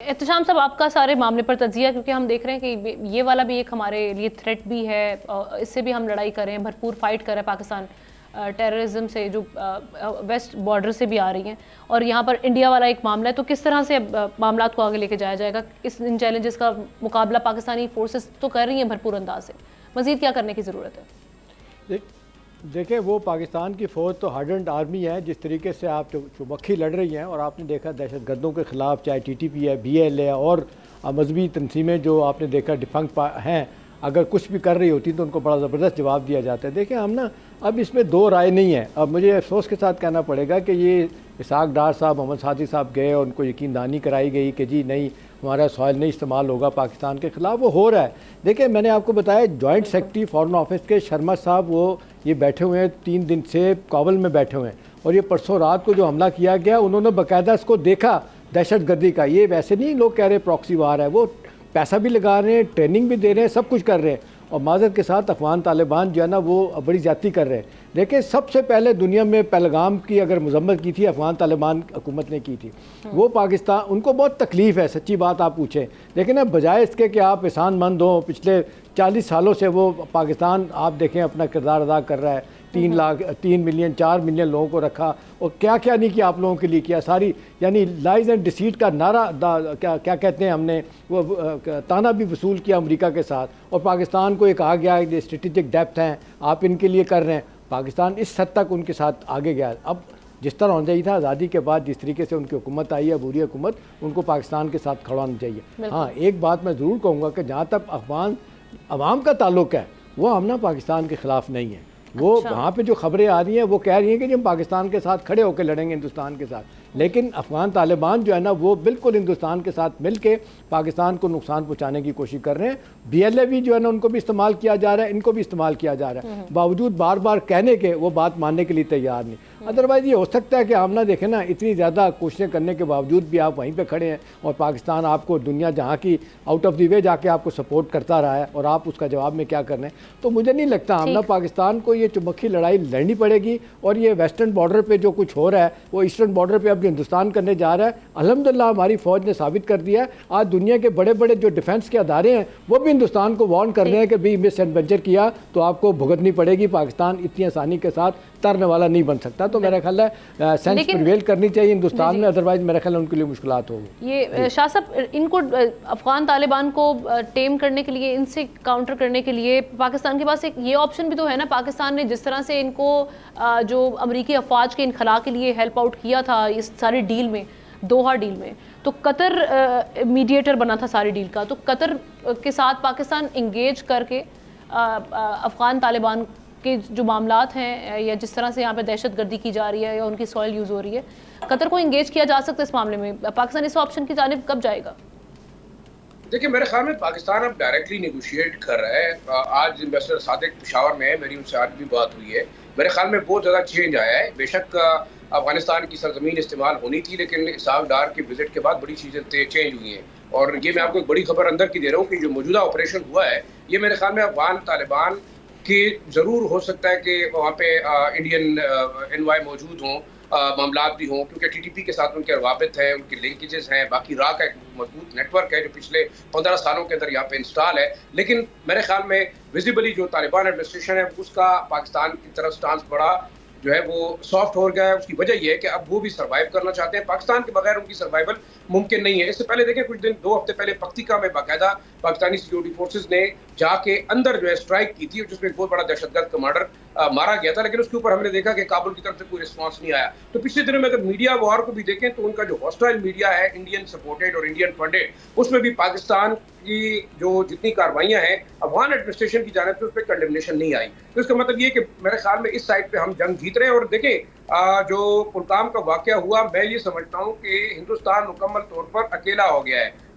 احتشام صاحب آپ کا سارے معاملے پر تجزیہ، کیونکہ ہم دیکھ رہے ہیں کہ یہ والا بھی ایک ہمارے لیے تھریٹ بھی ہے، اس سے بھی ہم لڑائی کر رہے ہیں، بھرپور فائٹ کر رہا ہے پاکستان ٹیررزم سے جو ویسٹ بارڈر سے بھی آ رہی ہیں، اور یہاں پر انڈیا والا ایک معاملہ ہے. تو کس طرح سے معاملات کو آگے لے کے جایا جائے گا؟ ان چیلنجز کا مقابلہ پاکستانی فورسز تو کر رہی ہیں بھرپور انداز سے، مزید کیا کرنے کی ضرورت ہے؟ دیکھیں، وہ پاکستان کی فوج تو ہارڈنڈ آرمی ہے. جس طریقے سے آپ چبکی لڑ رہی ہیں، اور آپ نے دیکھا دہشت گردوں کے خلاف، چاہے ٹی ٹی پی ہے، بی ایل ہے اور مذہبی تنظیمیں جو آپ نے دیکھا ڈیفنکٹ ہیں، اگر کچھ بھی کر رہی ہوتی تو ان کو بڑا زبردست جواب دیا جاتا ہے. دیکھیں، ہم اب اس میں دو رائے نہیں ہیں. اب مجھے افسوس کے ساتھ کہنا پڑے گا کہ یہ اسحاق ڈار صاحب، محمد سعدی صاحب گئے اور ان کو یقین دہانی کرائی گئی کہ جی نہیں، ہمارا سوائل نہیں استعمال ہوگا پاکستان کے خلاف. وہ ہو رہا ہے. دیکھیں، میں نے آپ کو بتایا جوائنٹ سیکرٹری فارن آفس کے شرما صاحب، وہ یہ بیٹھے ہوئے ہیں 3 دن سے کابل میں بیٹھے ہوئے ہیں، اور یہ پرسوں رات کو جو حملہ کیا گیا انہوں نے باقاعدہ اس کو دیکھا دہشت گردی کا. یہ ویسے نہیں لوگ کہہ رہے پراکسی وار ہے، وہ پیسہ بھی لگا رہے ہیں، ٹریننگ بھی دے رہے ہیں، سب کچھ کر رہے ہیں. اور معذرت کے ساتھ افغان طالبان جو ہے نا وہ بڑی زیادتی کر رہے ہیں. دیکھیں، سب سے پہلے دنیا میں پہلگام کی اگر مذمت کی تھی افغان طالبان حکومت نے کی تھی. وہ پاکستان، ان کو بہت تکلیف ہے، سچی بات آپ پوچھیں. لیکن اب بجائے اس کے کہ آپ احسان مند ہوں، پچھلے 40 سالوں سے وہ پاکستان آپ دیکھیں اپنا کردار ادا کر رہا ہے. 3 ملین 4 ملین لوگوں کو رکھا، اور کیا کیا نہیں کیا آپ لوگوں کے لیے کیا. ساری یعنی لائز اینڈ ڈیسیٹ کا نعرہ کیا کہتے ہیں، ہم نے وہ تانا بھی وصول کیا امریکہ کے ساتھ، اور پاکستان کو یہ کہا گیا کہ اسٹریٹجک ڈیپتھ ہیں آپ ان کے لیے کر رہے ہیں. پاکستان اس حد تک ان کے ساتھ آگے گیا. اب جس طرح ہونا چاہیے تھا آزادی کے بعد، جس طریقے سے ان کی حکومت آئی ہے، عبوری حکومت، ان کو پاکستان کے ساتھ کھڑا ہونا چاہیے. ہاں، ایک بات میں ضرور کہوں گا کہ جہاں تک افغان عوام کا تعلق ہے، وہ ہم پاکستان کے خلاف نہیں ہیں. وہ وہاں پہ جو خبریں آ رہی ہیں وہ کہہ رہی ہیں کہ ہم پاکستان کے ساتھ کھڑے ہو کے لڑیں گے ہندوستان کے ساتھ. لیکن افغان طالبان جو ہے نا وہ بالکل ہندوستان کے ساتھ مل کے پاکستان کو نقصان پہنچانے کی کوشش کر رہے ہیں. بی ایل اے بھی جو ہے نا ان کو بھی استعمال کیا جا رہا ہے، ان کو بھی استعمال کیا جا رہا ہے، باوجود بار بار کہنے کے وہ بات ماننے کے لیے تیار نہیں. ادروائز یہ ہو سکتا ہے کہ ہم دیکھیں نا، اتنی زیادہ کوششیں کرنے کے باوجود بھی آپ وہیں پہ کھڑے ہیں، اور پاکستان آپ کو دنیا جہاں کی آؤٹ آف دی وے جا کے آپ کو سپورٹ کرتا رہا ہے، اور آپ اس کا جواب میں کیا کرنا ہے. تو مجھے نہیں لگتا ہم پاکستان کو یہ چمکی لڑائی لڑنی پڑے گی. اور یہ ویسٹرن بارڈر پہ جو کچھ ہو رہا ہے، وہ ایسٹرن بارڈر پہ اب ہندوستان کرنے جا رہا ہے. الحمدللہ ہماری فوج نے ثابت کر دیا ہے. آج دنیا کے بڑے بڑے جو ڈیفنس کے ادارے ہیں وہ بھی ہندوستان کو وارن کر رہے ہیں کہ بھی مس ایڈونچر کیا تو آپ کو بھگتنی پڑے گی. پاکستان اتنی آسانی کے ساتھ ترنے والا نہیں بن سکتا. تو میرا خیال ہے سینس پریویل کرنی چاہیے ہندوستان میں، ادروائز میرا خیال ہے ان کے لیے مشکلات ہوگی. یہ شاہ صاحب، ان کو افغان طالبان کو ٹیم کرنے کے لیے، ان سے کاؤنٹر کرنے کے لیے پاکستان کے پاس ایک یہ آپشن بھی تو ہے نا. پاکستان نے جس طرح سے ان کو جو امریکی افواج کے انخلاء کے لیے ہیلپ آؤٹ کیا تھا اس ساری ڈیل میں، دوحہ ڈیل میں، تو قطر میڈیٹر بنا تھا ساری ڈیل کا. تو قطر کے ساتھ پاکستان انگیج کر کے افغان طالبان کے جو معاملات ہیں، یا جس طرح سے یہاں پہ دہشت گردی کی جا رہی ہے یا ان کی سوائل یوز ہو رہی ہے، قطر کو انگیج کیا جا سکتا ہے اس معاملے میں. پاکستان اس آپشن کی جانب کب جائے گا؟ دیکھیں، میرے خیال میں پاکستان اب ڈائریکٹلی نیگوشیٹ کر رہا ہے. آج امبیسڈر صادق پشاور میں ہے، میری ان سے آج بھی بات ہوئی ہے. میرے خیال میں بہت زیادہ چینج آیا ہے. بے شک افغانستان کی سرزمین استعمال ہونی تھی، لیکن اسحاق ڈار کے وزٹ کے بعد بڑی چیزیں چینج ہوئی ہیں. اور یہ میں آپ کو ایک بڑی خبر اندر کی دے رہا ہوں کہ جو موجودہ آپریشن ہوا ہے، یہ میرے خیال میں افغان طالبان کی ضرور ہو سکتا ہے کہ وہاں پہ انڈین انوائے موجود ہوں، معاملات بھی ہوں، کیونکہ ٹی ٹی پی کے ساتھ ان کے روابط ہیں، ان کے لنکیجز ہیں. باقی را کا ایک مضبوط نیٹ ورک ہے جو پچھلے 15 سالوں کے اندر یہاں پہ انسٹال ہے. لیکن میرے خیال میں ویزیبلی جو طالبان ایڈمنسٹریشن ہے اس کا پاکستان کی طرف سٹانس بڑا جو ہے وہ سافٹ ہو گیا ہے. اس کی وجہ یہ ہے کہ اب وہ بھی سروائیو کرنا چاہتے ہیں. پاکستان کے بغیر ان کی سروائیول ممکن نہیں ہے. اس سے پہلے دیکھیں، کچھ دن 2 ہفتے پہلے پکتیکا میں باقاعدہ پاکستانی سیکیورٹی فورسز نے جا کے اندر جو ہے اسٹرائک کی تھی، جس میں ایک بہت بڑا دہشت گرد کمانڈر مارا گیا تھا. لیکن اس کے اوپر ہم نے دیکھا کہ کابل کی طرف سے کوئی رسپانس نہیں آیا. تو پچھلے دنوں میں اگر میڈیا وار کو بھی دیکھیں تو ان کا جو ہاسٹائل میڈیا ہے، انڈین سپورٹڈ اور انڈین فنڈڈ، اس میں بھی پاکستان کی جو جتنی کاروائیاں ہیں افغان ایڈمنسٹریشن کی جانب سے اس پہ کنڈمنیشن نہیں آئی. تو اس کا مطلب یہ کہ میرے خیال میں اس سائڈ پہ ہم جنگ جیت رہے ہیں. اور دیکھیں، جو کلگام کا واقعہ ہوا، میں یہ سمجھتا ہوں کہ ہندوستان مکمل طور پر اکیلا ہو گیا ہے.